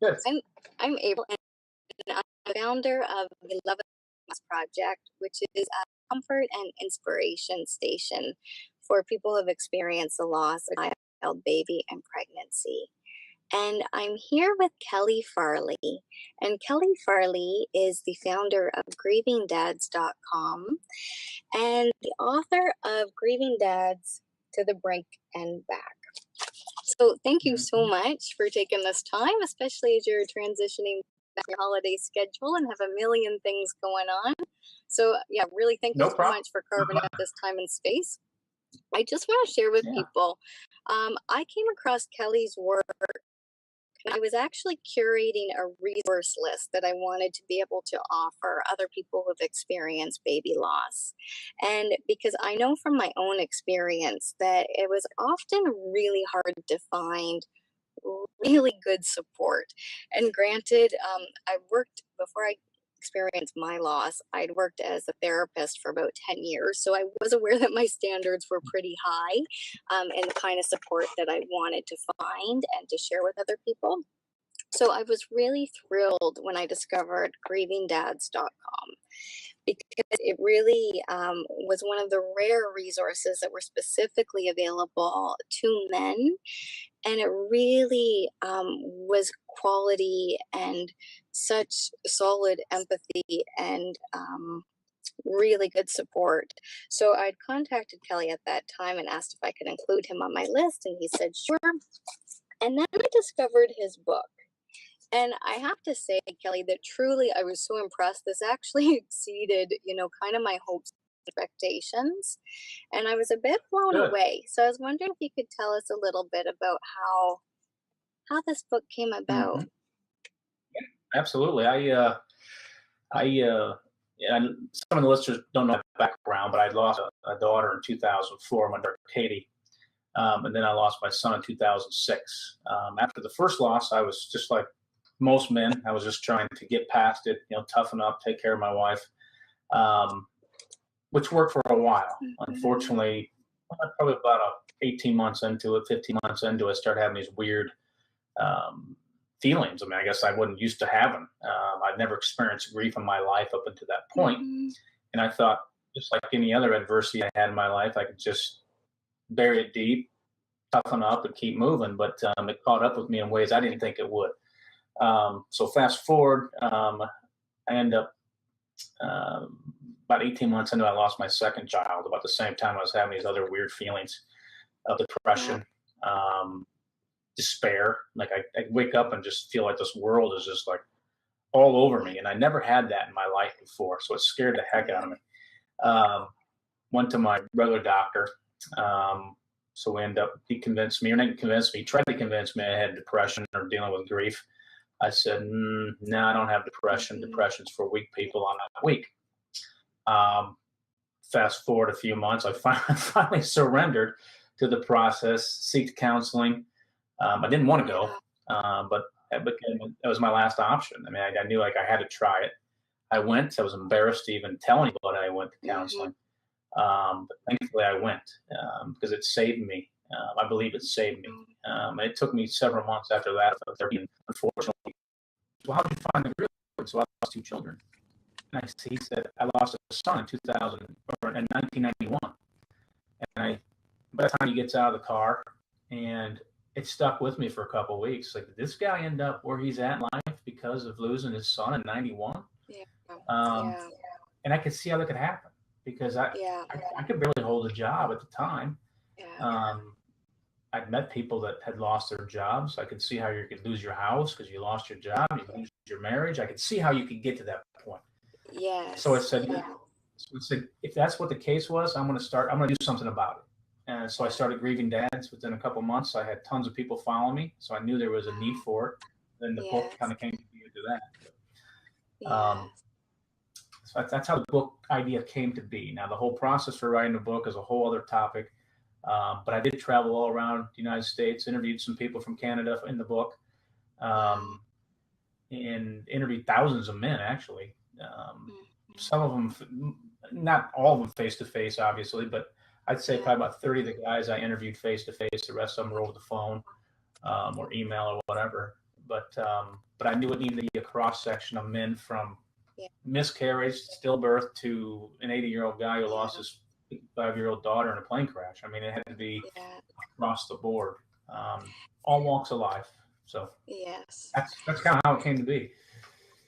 Good. I'm able, and I'm the founder of the Love Us Project, which is a comfort and inspiration station for people who have experienced the loss of a child, baby, and pregnancy. And I'm here with Kelly Farley. And Kelly Farley is the founder of grievingdads.com and the author of Grieving Dads to the Brink and Back. So thank you so much for taking this time, especially as you're transitioning back your holiday schedule and have a million things going on. So yeah, really thank you No so problem. much for carving out this time and space. I just want to share with Yeah. people. I came across Kelly's work. I was actually curating a resource list that I wanted to be able to offer other people who've experienced baby loss. And because I know from my own experience that it was often really hard to find really good support. And granted, I worked before I experienced my loss. I'd worked as a therapist for about 10 years. So I was aware that my standards were pretty high and the kind of support that I wanted to find and to share with other people. So I was really thrilled when I discovered grievingdads.com because it really was one of the rare resources that were specifically available to men. And it really was quality and such solid empathy and really good support. So I'd contacted Kelly at that time and asked if I could include him on my list, and he said sure. And then I discovered his book. And I have to say, Kelly, that truly I was so impressed. This actually exceeded, kind of my hopes and expectations. And I was a bit blown Good. away. So I was wondering if you could tell us a little bit about how this book came about. Mhm. Absolutely. And some of the listeners don't know my background, but I lost a daughter in 2004, my daughter Katie, and then I lost my son in 2006. After the first loss, I was just like most men. I was just trying to get past it, toughen up, take care of my wife, which worked for a while. Unfortunately, probably about 18 months into it, 15 months into it, I started having these weird feelings. I mean, I guess I wasn't used to having. I'd never experienced grief in my life up until that point. And I thought, just like any other adversity I had in my life, I could just bury it deep, toughen up, and keep moving. But it caught up with me in ways I didn't think it would. So fast forward, I end up about 18 months into, I lost my second child. About the same time, I was having these other weird feelings of depression. Despair. Like I wake up and just feel like this world is just like all over me, and I never had that in my life before, so it scared the heck out of me. Went to my regular doctor, so he convinced me, or not convinced me, tried to convince me I had depression or dealing with grief. I said, no, I don't have depression. Depression's for weak people. I'm not weak. Fast forward a few months, I finally surrendered to the process, seeked counseling. I didn't want to go, but it was my last option. I mean, I knew like I had to try it. I went. I was embarrassed to even tell anybody I went to counseling, but thankfully I went because it saved me. I believe it saved me. And it took me several months after that of therapy. Unfortunately, well, how did you find the group? So I lost two children. And he said I lost a son in 1991, and by the time he gets out of the car, and it stuck with me for a couple of weeks. Like, did this guy end up where he's at in life because of losing his son in 91? And I could see how that could happen because I could barely hold a job at the time. I'd met people that had lost their jobs. I could see how you could lose your house because you lost your job, you lose your marriage. I could see how you could get to that point. So I said, if that's what the case was, I'm going to do something about it. And so I started Grieving Dads. Within a couple months, I had tons of people following me. So I knew there was a need for it. Then the book kind of came to be into that. So that's how the book idea came to be. Now, the whole process for writing the book is a whole other topic. But I did travel all around the United States, interviewed some people from Canada in the book, and interviewed thousands of men, actually. Some of them, not all of them face-to-face, obviously, but I'd say probably about 30 of the guys I interviewed face-to-face. The rest of them were over the phone or email or whatever. but I knew it needed to be a cross section of men from miscarriage, stillbirth, to an 80-year-old guy who lost his 5-year-old daughter in a plane crash. I mean, it had to be across the board, all walks of life. So that's kind of how it came to be.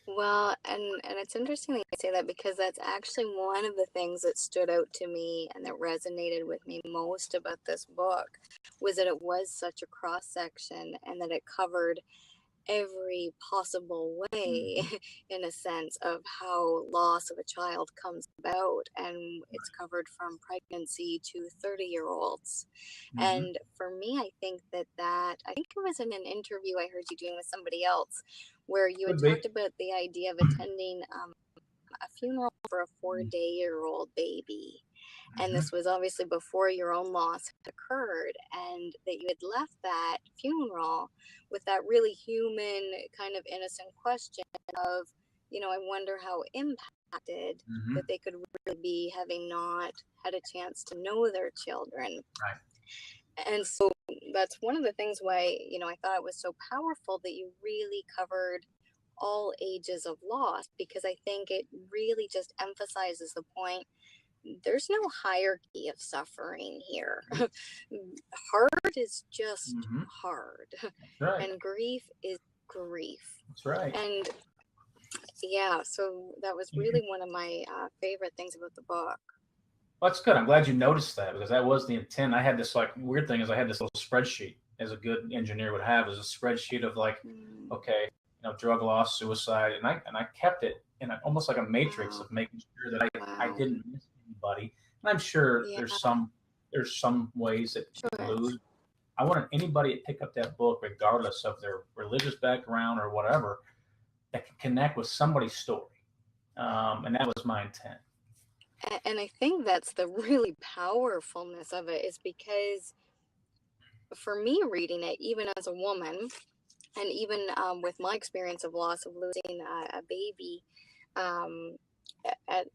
Well, and it's interesting that you say that, because that's actually one of the things that stood out to me and that resonated with me most about this book, was that it was such a cross section and that it covered every possible way in a sense of how loss of a child comes about, and it's covered from pregnancy to 30-year-olds. And for me, I think that I think it was in an interview I heard you doing with somebody else, where you had talked about the idea of attending a funeral for a 4-day-old baby. And this was obviously before your own loss had occurred, and that you had left that funeral with that really human, kind of innocent question of, I wonder how impacted that they could really be, having not had a chance to know their children. Right. And so that's one of the things why, I thought it was so powerful that you really covered all ages of loss, because I think it really just emphasizes the point. There's no hierarchy of suffering here. Hard is just hard. Right. And grief is grief. That's right. And so that was really one of my favorite things about the book. Well, that's good. I'm glad you noticed that, because that was the intent. I had this weird thing is I had this little spreadsheet, as a good engineer would have, is a spreadsheet of okay, drug loss, suicide, and I kept it in almost like a matrix of making sure that I didn't miss anybody. And I'm sure there's some ways that people lose. I wanted anybody to pick up that book, regardless of their religious background or whatever, that can connect with somebody's story. And that was my intent. And I think that's the really powerfulness of it, is because for me, reading it, even as a woman, and even with my experience of loss, of losing a baby at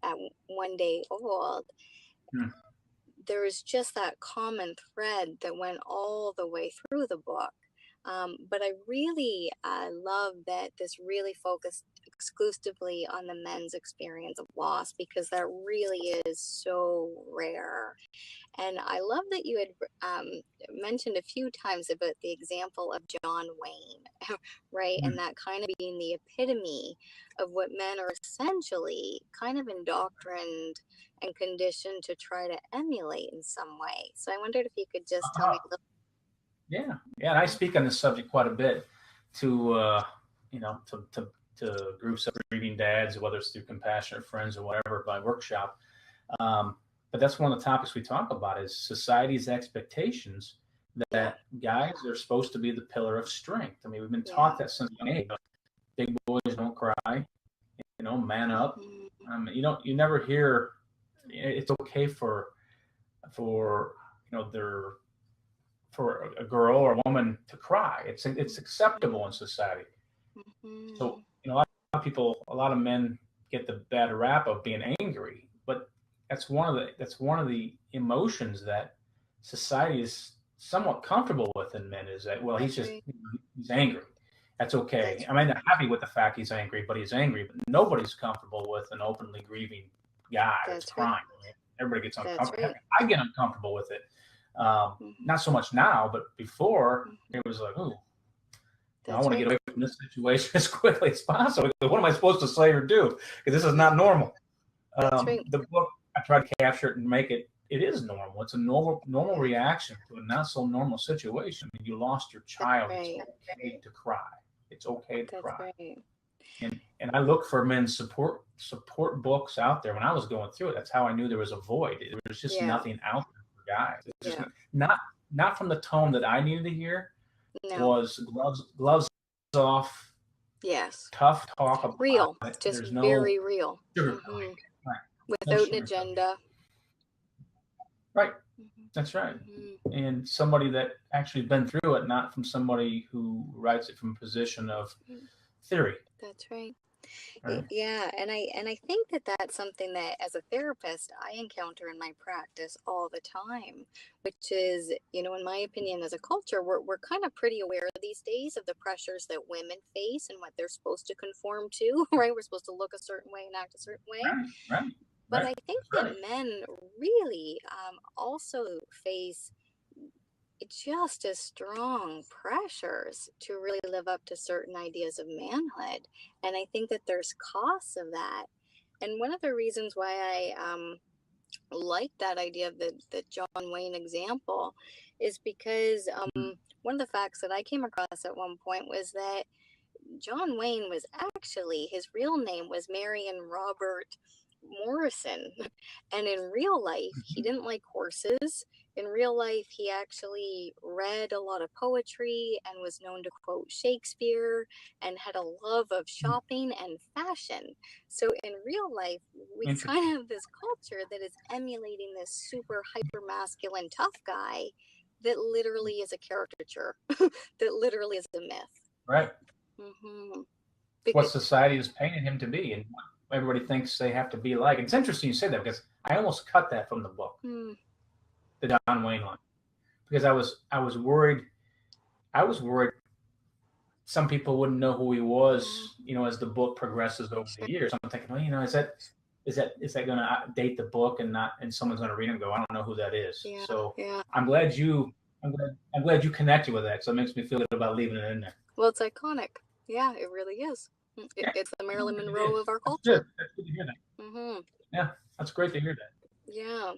1 day old, there is just that common thread that went all the way through the book. But I really love that this really focused exclusively on the men's experience of loss, because that really is so rare. And I love that you had mentioned a few times about the example of John Wayne, right? And that kind of being the epitome of what men are essentially kind of indoctrined and conditioned to try to emulate in some way. So I wondered if you could just tell me a little. Yeah, and I speak on this subject quite a bit to groups of grieving dads, whether it's through Compassionate Friends or whatever, by workshop. But that's one of the topics we talk about, is society's expectations that guys are supposed to be the pillar of strength. I mean, we've been taught that since young age. Big boys don't cry, man up. You never hear it's okay for a girl or a woman to cry. It's acceptable in society. So a lot of men get the bad rap of being angry, but that's one of the emotions that society is somewhat comfortable with in men, is that, well, he's angry. That's okay. I mean, they're happy with the fact he's angry, but he's angry. But nobody's comfortable with an openly grieving guy that's crying. Right? Everybody gets uncomfortable. Right. I get uncomfortable with it. Not so much now, but before it was like, ooh, I want to get away from this situation as quickly as possible. What am I supposed to say or do? Because this is not normal. The book, I try to capture it and make it is normal. It's a normal reaction to a not so normal situation. I mean, you lost your child. It's okay to cry. It's okay to cry. Right. And I look for men's support books out there. When I was going through it, that's how I knew there was a void. There was just nothing out there for guys. It's just not from the tone that I needed to hear. No. Was gloves off. Yes. Tough talk about real. It. Just very real. Right. Without an agenda. Right. That's right. And somebody that actually been through it, not from somebody who writes it from a position of theory. That's right. Right? Yeah, and I think that that's something that as a therapist I encounter in my practice all the time, which is, in my opinion, as a culture, we're kind of pretty aware these days of the pressures that women face and what they're supposed to conform to, right? We're supposed to look a certain way and act a certain way. Right, right, But right. I think That's that right. men really also face just as strong pressures to really live up to certain ideas of manhood. And I think that there's costs of that. And one of the reasons why I like that idea of the John Wayne example is because one of the facts that I came across at one point was that John Wayne was actually, his real name was Marion Robert Morrison. And in real life, he Mhm. didn't like horses. In real life, he actually read a lot of poetry and was known to quote Shakespeare and had a love of Mhm. shopping and fashion. So in real life, we kind Interesting. of have this culture that is emulating this super hyper masculine tough guy that literally is a caricature, that literally is a myth. Right. Mm-hmm. It's what Because, society has painted him to be, and what everybody thinks they have to be like. And it's interesting you say that because I almost cut that from the book, the Don Wayne line, because I was worried. I was worried some people wouldn't know who he was, as the book progresses over the years. I'm thinking, well, is that going to date the book and someone's going to read it and go, I don't know who that is. yeah, So yeah. I'm glad you connected with that. So it makes me feel good about leaving it in there. Well, it's iconic. Yeah, it really is. Yeah, It's the Marilyn it Monroe is. of our That's good. culture. That's good to hear that. Mm-hmm. Yeah, that's great to hear that. Yeah.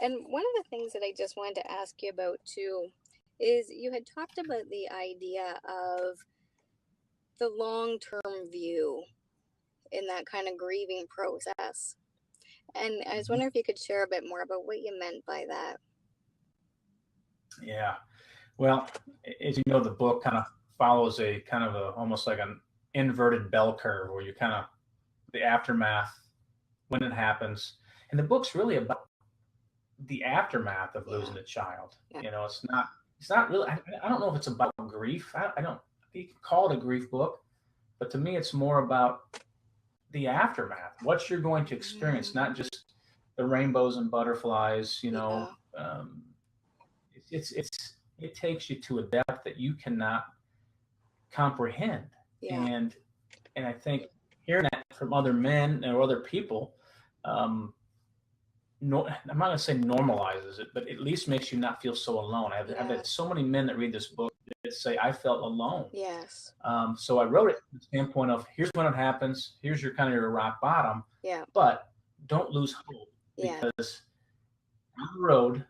And one of the things that I just wanted to ask you about too is you had talked about the idea of the long-term view in that kind of grieving process. And I was Mm-hmm. wondering if you could share a bit more about what you meant by that. Yeah. Well, as you know, the book kind of follows a kind of almost like an inverted bell curve where you kind of the aftermath when it happens, and the book's really about the aftermath of Yeah. losing a child. Yeah. It's not really. I don't know if it's about grief. I don't. You can call it a grief book, but to me, it's more about the aftermath. What you're going to experience, not just the rainbows and butterflies. Yeah. Um, it takes you to a depth that you cannot comprehend, Yeah. and I think hearing that from other men or other people, no, I'm not going to say normalizes it, but at least makes you not feel so alone. I've had so many men that read this book that say, I felt alone. Yes. So I wrote it from the standpoint of here's when it happens, here's your kind of your rock bottom, Yeah. but don't lose hope Yeah. because on the road,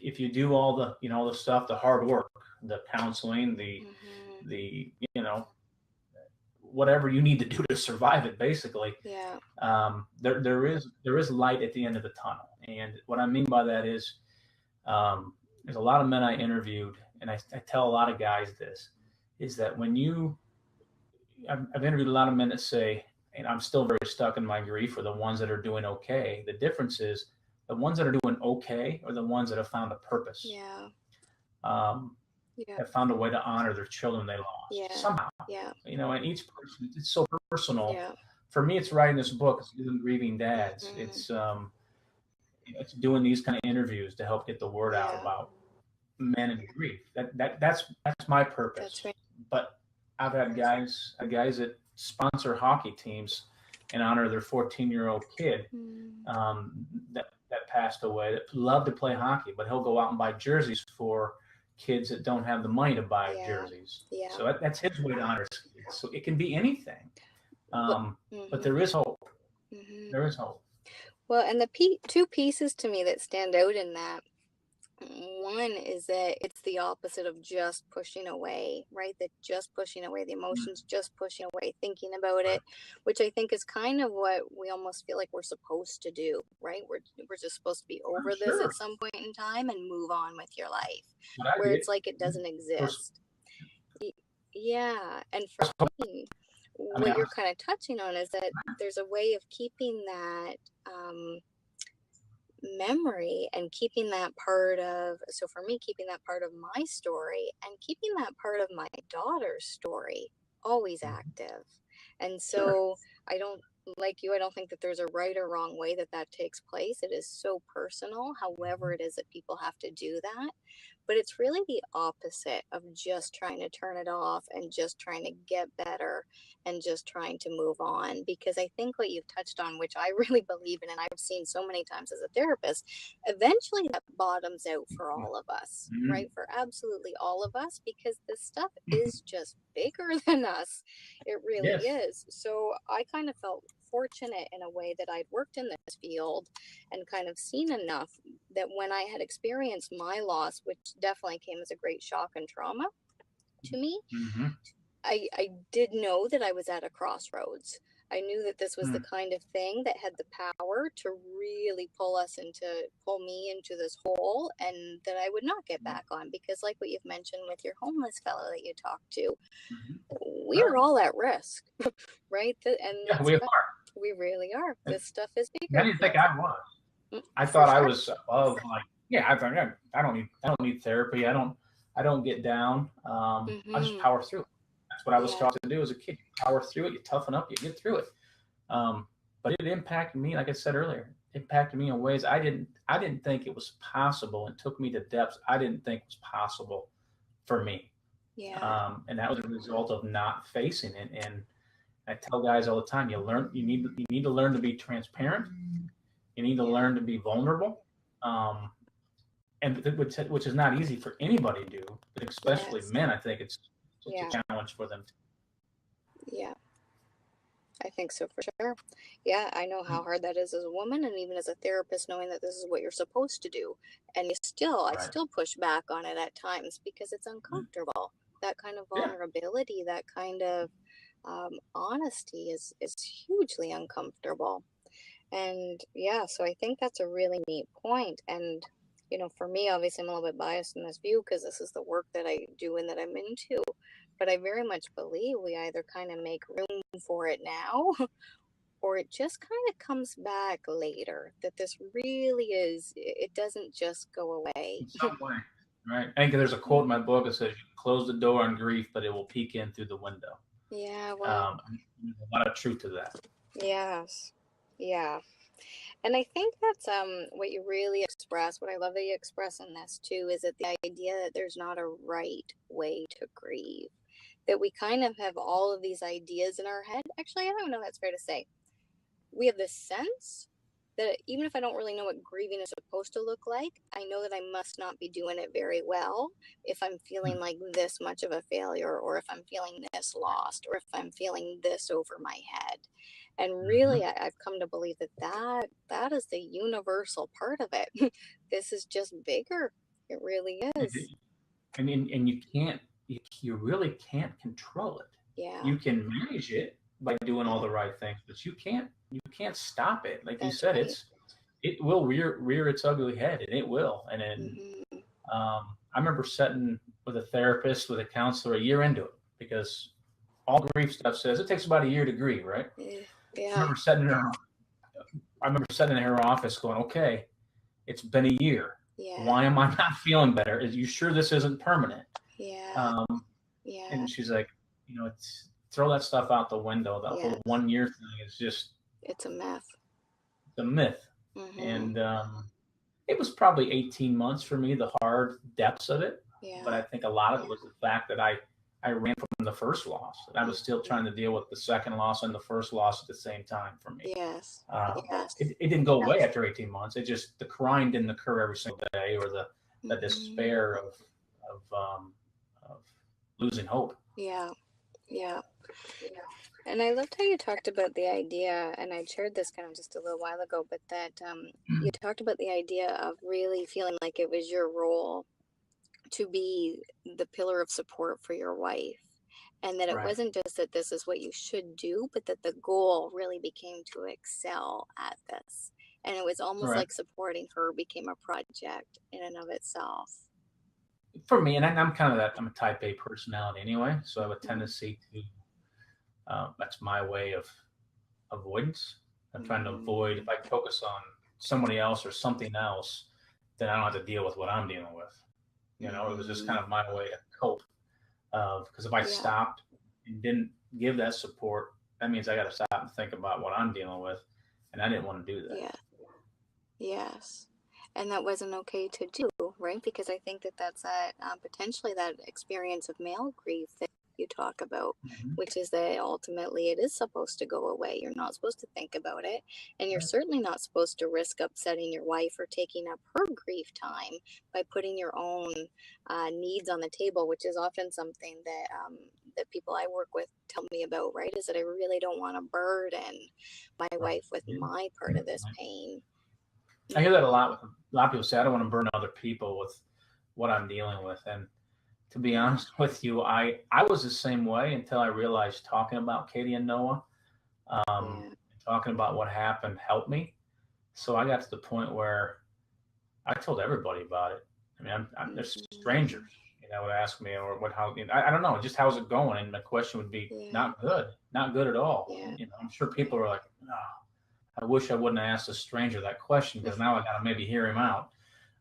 if you do all the stuff, the hard work, the counseling, the whatever you need to do to survive it, basically, Yeah. there is light at the end of the tunnel. And what I mean by that is, there's a lot of men I interviewed, and I tell a lot of guys this, is that I've interviewed a lot of men that say, and I'm still very stuck in my grief, or the ones that are doing okay. The difference is the ones that are doing okay are the ones that have found a purpose. Yeah. Yeah. Have found a way to honor their children they lost somehow. Yeah. And each person, it's so personal. Yeah. For me, it's writing this book. It's doing grieving dads. It's doing these kind of interviews to help get the word out about men and grief. That's my purpose. That's right. But I've had guys that sponsor hockey teams in honor of their 14-year-old kid that passed away, that love to play hockey, but he'll go out and buy jerseys for kids that don't have the money to buy jerseys. Yeah. So that's his way to honor his kids. So it can be anything. But there is hope. There is hope. Well, and the two pieces to me that stand out in that, one is that it's the opposite of just pushing away, right? That just pushing away the emotions, just pushing away thinking about it, which I think is kind of what we almost feel like we're supposed to do, right? We're just supposed to be over this at some point in time and move on with your life, where it's like it doesn't exist. Yeah, and for me, what you're kind of touching on is that there's a way of keeping that memory and keeping that part of, so for me, keeping that part of my story and keeping that part of my daughter's story always active. And so I don't, like you, I don't think that there's a right or wrong way that takes place. It is so personal, however it is that people have to do that. But it's really the opposite of just trying to turn it off and just trying to get better and just trying to move on. Because I think what you've touched on, which I really believe in, and I've seen so many times as a therapist, eventually that bottoms out for all of us, right? For absolutely all of us, because this stuff is just bigger than us. It really is. So I kind of felt fortunate in a way that I'd worked in this field and kind of seen enough that when I had experienced my loss, which definitely came as a great shock and trauma to me, I did know that I was at a crossroads. I knew that this was the kind of thing that had the power to really pull me into this hole, and that I would not get back on, because like what you've mentioned with your homeless fellow that you talked to, we're all at risk, right? We are. We really are. This stuff is bigger. I didn't think I was. I thought I was above, I don't need therapy. I don't get down. I just power through it. That's what I was taught to do as a kid. You power through it, you toughen up, you get through it. But it impacted me, like I said earlier, impacted me in ways I didn't think it was possible, and took me to depths I didn't think was possible for me. And that was a result of not facing it. And I tell guys all the time, you need to learn to be transparent. You need to learn to be vulnerable. And which is not easy for anybody to do, but especially men. I think it's a challenge for them. Yeah, I think so, for sure. Yeah, I know how hard that is as a woman, and even as a therapist, knowing that this is what you're supposed to do. And I still push back on it at times, because it's uncomfortable. That kind of vulnerability, that kind of honesty is hugely uncomfortable. And so I think that's a really neat point. And for me, obviously I'm a little bit biased in this view, because this is the work that I do and that I'm into, but I very much believe we either kind of make room for it now or it just kind of comes back later, that this really is, it doesn't just go away. In some way, right? I think there's a quote in my book that says, you close the door on grief, but it will peek in through the window. Yeah, well, there's a lot of truth to that. Yes. Yeah. And I think that's what you really express, what I love that you express in this too, is that the idea that there's not a right way to grieve, that we kind of have all of these ideas in our head. Actually, I don't know if that's fair to say. We have this sense that even if I don't really know what grieving is supposed to look like, I know that I must not be doing it very well if I'm feeling like this much of a failure, or if I'm feeling this lost, or if I'm feeling this over my head. And really, I've come to believe that is the universal part of it. This is just bigger. It really is. And you really can't control it. Yeah. You can manage it by doing all the right things, but you can't stop it. Like you said, it will rear its ugly head, and it will. And then I remember sitting with a therapist, with a counselor, a year into it, because all grief stuff says it takes about a year to grieve, right? Yeah. I remember sitting in her office going, okay, it's been a year. Yeah. Why am I not feeling better? Are you sure this isn't permanent? Yeah. And she's like, throw that stuff out the window. The whole 1 year thing is just, it's a myth. It's a myth. And it was probably 18 months for me, the hard depths of it. Yeah. But I think a lot of it was the fact that I ran from the first loss. And I was still trying to deal with the second loss and the first loss at the same time for me. Yes. It didn't go away after 18 months. It just, the crying didn't occur every single day, or the despair of losing hope. Yeah. And I loved how you talked about the idea, and I shared this kind of just a little while ago, but that you talked about the idea of really feeling like it was your role to be the pillar of support for your wife. And that it wasn't just that this is what you should do, but that the goal really became to excel at this. And it was almost like supporting her became a project in and of itself. For me, and I'm kind of that, I'm a type A personality anyway, so I have a tendency to, that's my way of avoidance. I'm trying to avoid, if I focus on somebody else or something else, then I don't have to deal with what I'm dealing with. It was just kind of my way to cope. Because if I stopped and didn't give that support, that means I got to stop and think about what I'm dealing with. And I didn't want to do that. Yeah. Yes. And that wasn't okay to do, right? Because I think that that's that potentially that experience of male grief that you talk about, which is that ultimately it is supposed to go away. You're not supposed to think about it. And you're certainly not supposed to risk upsetting your wife or taking up her grief time by putting your own needs on the table, which is often something that that people I work with tell me about, right? Is that I really don't want to burden my wife with my part of this pain. I hear that a lot. A lot of people say, I don't want to burden other people with what I'm dealing with. And to be honest with you, I was the same way until I realized talking about Katie and Noah, talking about what happened helped me. So I got to the point where I told everybody about it. I mean, there's strangers, would ask me or I don't know, just how's it going? And the question would be not good at all. I'm sure people are like, I wish I wouldn't have asked a stranger that question because now I got to maybe hear him out.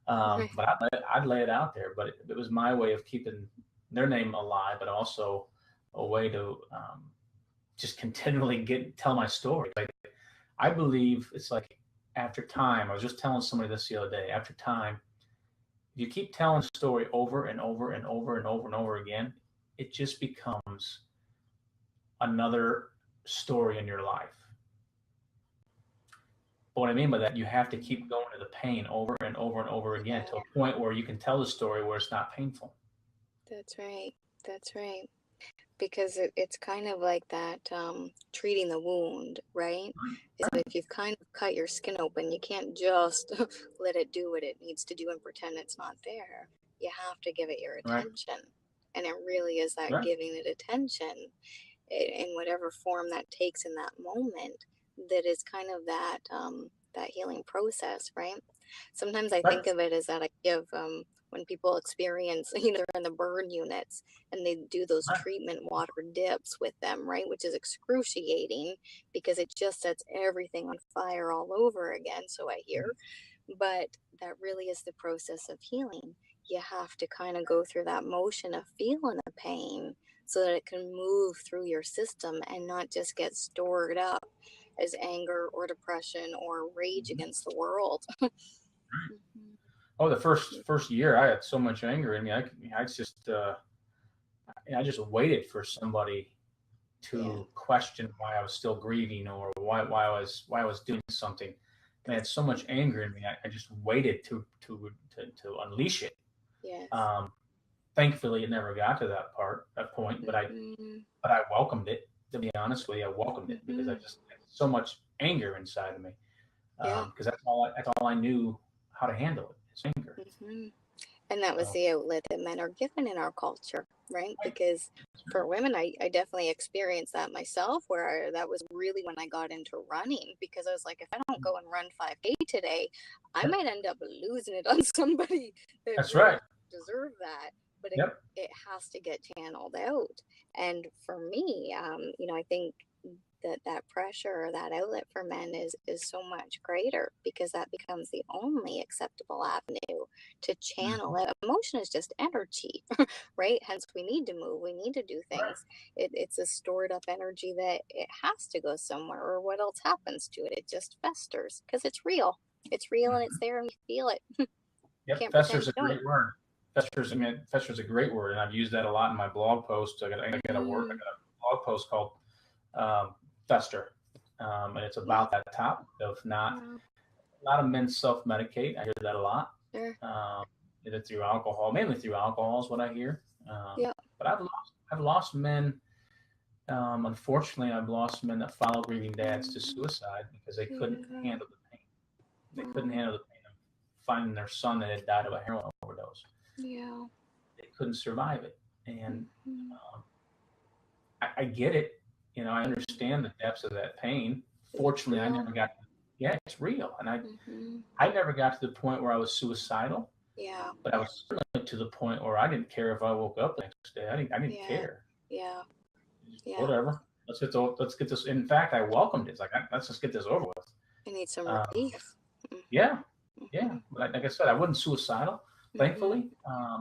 But I'd lay it out there. But it was my way of keeping their name alive, but also a way to just continually tell my story. Like, I believe it's like after time, I was just telling somebody this the other day, after time, if you keep telling a story over and over and over and over and over again, it just becomes another story in your life. But what I mean by that, you have to keep going to the pain over and over and over again to a point where you can tell the story where it's not painful. That's right. That's right. Because it's kind of like that treating the wound, right? Is that if you've kind of cut your skin open, you can't just let it do what it needs to do and pretend it's not there. You have to give it your attention. And it really is that giving it attention in whatever form that takes in that moment that is kind of that that healing process, right? Sometimes I think of it as that I give when people experience, they're in the burn units and they do those treatment water dips with them, right? Which is excruciating because it just sets everything on fire all over again. So I hear, but that really is the process of healing. You have to kind of go through that motion of feeling the pain so that it can move through your system and not just get stored up as anger or depression or rage against the world. Oh, the first year I had so much anger in me. I just waited for somebody to question why I was still grieving or why I was doing something. And I had so much anger in me. I just waited to unleash it. Yes. Thankfully, it never got to that point. But I welcomed it. To be honest with you, I welcomed it because I just had so much anger inside of me. Because that's all I knew how to handle it. It's anger. And that was the outlet that men are given in our culture, right? Because for women, I definitely experienced that myself, where that was really when I got into running, because I was like, if I don't go and run 5K today, I might end up losing it on somebody that deserved that. But it has to get channeled out. And for me, I think that pressure or that outlet for men is so much greater because that becomes the only acceptable avenue to channel it. Emotion is just energy, right? Hence we need to move, we need to do things. It's a stored up energy that it has to go somewhere, or what else happens to it? It just festers because it's real and it's there and we feel it. Fester's a great word. Fester's a great word, and I've used that a lot in my blog posts. I got a blog post called Fester, and it's about that topic of not. A lot of men self-medicate. I hear that a lot. Either through alcohol, mainly through alcohol is what I hear. But I've lost men. Unfortunately, I've lost men that follow grieving dads to suicide because they couldn't handle the pain. They couldn't handle the pain of finding their son that had died of a heroin overdose. They couldn't survive it, and I get it. I understand the depths of that pain. Fortunately, I never got. It's real, and I never got to the point where I was suicidal. But I was certainly to the point where I didn't care if I woke up the next day. I didn't care. Whatever. Let's get this. In fact, I welcomed it. It's like let's just get this over with. I need some relief. But like I said, I wasn't suicidal, thankfully.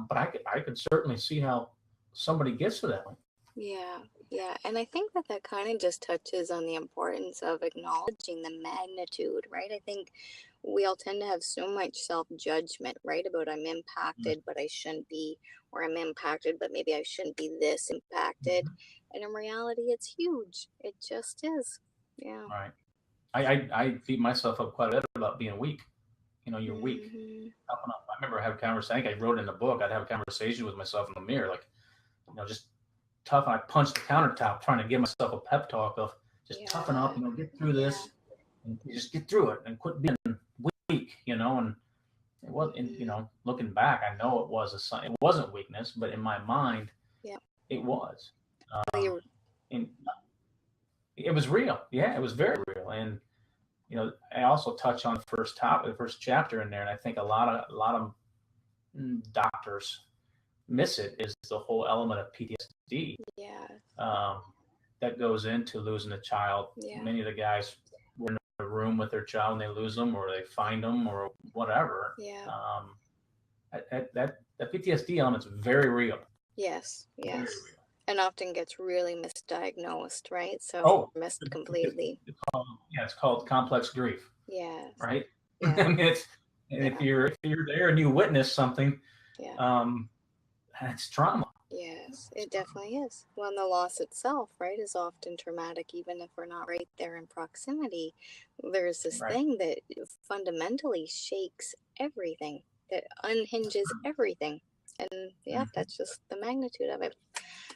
But I could certainly see how somebody gets to that point. Yeah, yeah. And I think that that kind of just touches on the importance of acknowledging the magnitude, right? I think we all tend to have so much self-judgment, right? About I'm impacted, but I shouldn't be, or I'm impacted, but maybe I shouldn't be this impacted. And in reality, it's huge. It just is. Yeah. Right. I beat myself up quite a bit about being weak. You're weak. Mm-hmm. Toughen up. I remember having a conversation. I wrote in the book. I'd have a conversation with myself in the mirror, like, just toughen. I punched the countertop, trying to give myself a pep talk of just toughen up. Get through this, and you just get through it, and quit being weak. And it was, looking back, I know it was it wasn't weakness, but in my mind, it was. And it was real. Yeah, it was very real. And I also touch on the first chapter in there, and I think a lot of doctors miss it, is the whole element of PTSD. Yeah. That goes into losing a child. Yeah. Many of the guys were in a room with their child and they lose them, or they find them, or whatever. Yeah. That PTSD element's very real. Yes. Yes. Very real. And often gets really misdiagnosed, right? So missed completely. It's called complex grief. Yeah. Right. Yeah. I mean, if you're there and you witness something, it's trauma. Yes, it definitely is. Well, and the loss itself, right, is often traumatic, even if we're not right there in proximity. There's this thing that fundamentally shakes everything, that unhinges everything. And that's just the magnitude of it.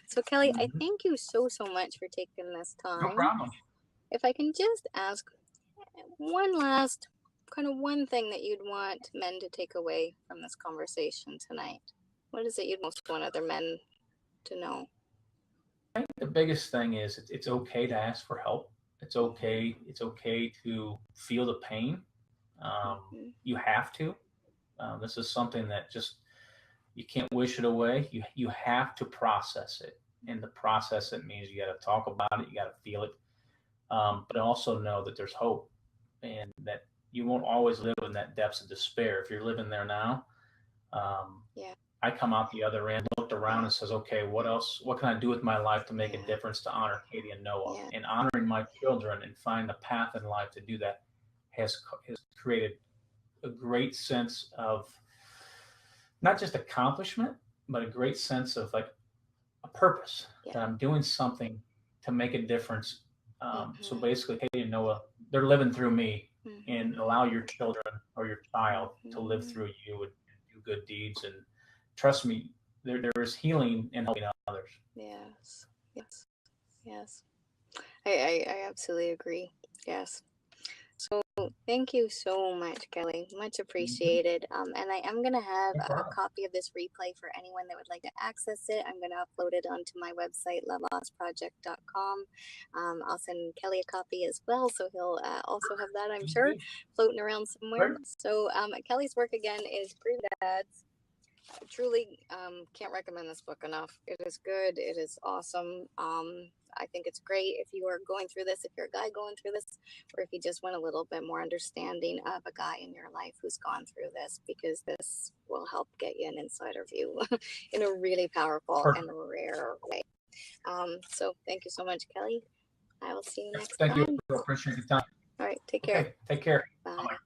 So, Kelly, I thank you so much for taking this time. No problem. If I can just ask one last one thing that you'd want men to take away from this conversation tonight. What is it you'd most want other men to know? I think the biggest thing is it's okay to ask for help. It's okay to feel the pain. You have to. This is something that just, you can't wish it away. You have to process it. And to process it means you got to talk about it. You got to feel it. But also know that there's hope, and that you won't always live in that depths of despair. If you're living there now, I come out the other end, looked around and says, okay, what else? What can I do with my life to make a difference, to honor Katie and Noah? And honoring my children and find a path in life to do that has created a great sense of not just accomplishment, but a great sense of like a purpose, that I'm doing something to make a difference. So basically, Katie and Noah, they're living through me, and allow your children or your child to live through you and do good deeds. And trust me, there is healing in helping others. Yes. I absolutely agree. Yes. So thank you so much, Kelly. Much appreciated. And I am going to have a copy of this replay for anyone that would like to access it. I'm going to upload it onto my website, lovelossproject.com. I'll send Kelly a copy as well, so he'll also have that, I'm sure, floating around somewhere. So Kelly's work, again, is Grieving Dads. I truly can't recommend this book enough. It is good. It is awesome. I think it's great if you are going through this, if you're a guy going through this, or if you just want a little bit more understanding of a guy in your life who's gone through this, because this will help get you an insider view in a really powerful and rare way. So thank you so much, Kelly. I will see you next time. Thank you. I appreciate your time. All right. Take care. Okay, take care. Bye.